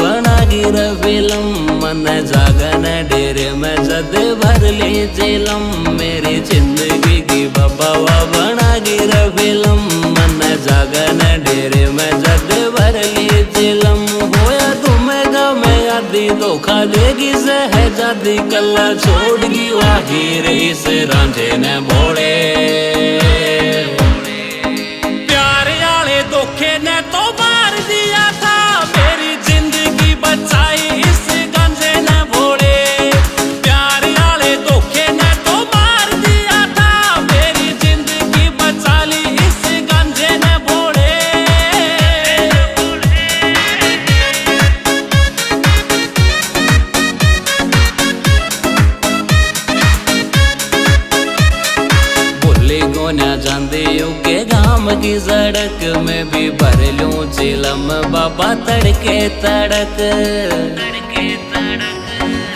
बना गिर फिल्म मन जागन डेरे में जद भर ली चिलम मेरी जिंदगी की बाबा बना गिर फिल्म मन जागन डेरे में जद भर ली चिलम होया तुम्हें गमे यादी धोखा देगी सहजादी कल्ला छोड़गी वाहिर इस रांझे ने बोले प्यार आले धोखे ने तो मार दिया था मेरी जिंदगी बचाई इस गंजे ने भोले प्यार आले धोखे ने तो मार दिया था मेरी जिंदगी बचा ली इस गंजे ने भोले भूली गोना जांदे के गाम की सड़क में भी भर लूं चिलम बाबा तड़के तड़क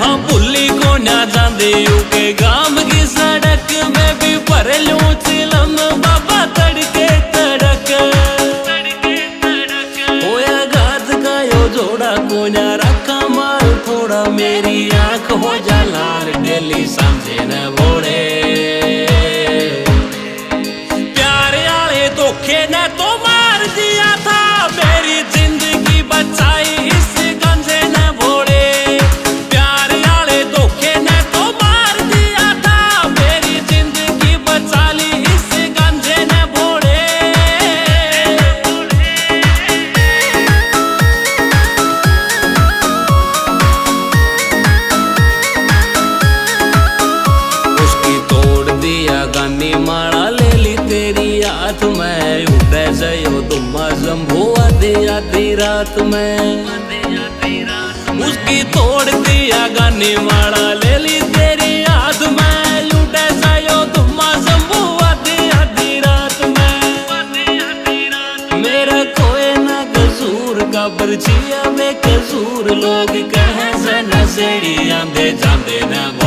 हाँ भूली को ना जांदे के गाम की सड़क में भी भर लूं चिलम बाबा तड़के तड़क होया घात का यो जोड़ा को ना रखा माल थोड़ा मेरी आंख हो जा लाल डेली समझे न बोले धोखे ने तो मार दिया था मेरी जिंदगी बचाई इस गंजे ने भोले प्यार आले धोखे ने तो मार दिया था मेरी जिंदगी बचा ली इस गंजे ने भोले उसकी तोड़ दिया गानी माला ले ली तेरी हाथ में उड़े जयो तुम जम्भू आधी आधी रात में उसकी तोड़ दिया गाने वाला ले ली तेरी याद में उड़े जयो तुम जम्भू आधी आधी रात में मेरा कोई ना कसूर का पर्चिया में कसूर लोग कहे से नशेड़ी आंधे जाते न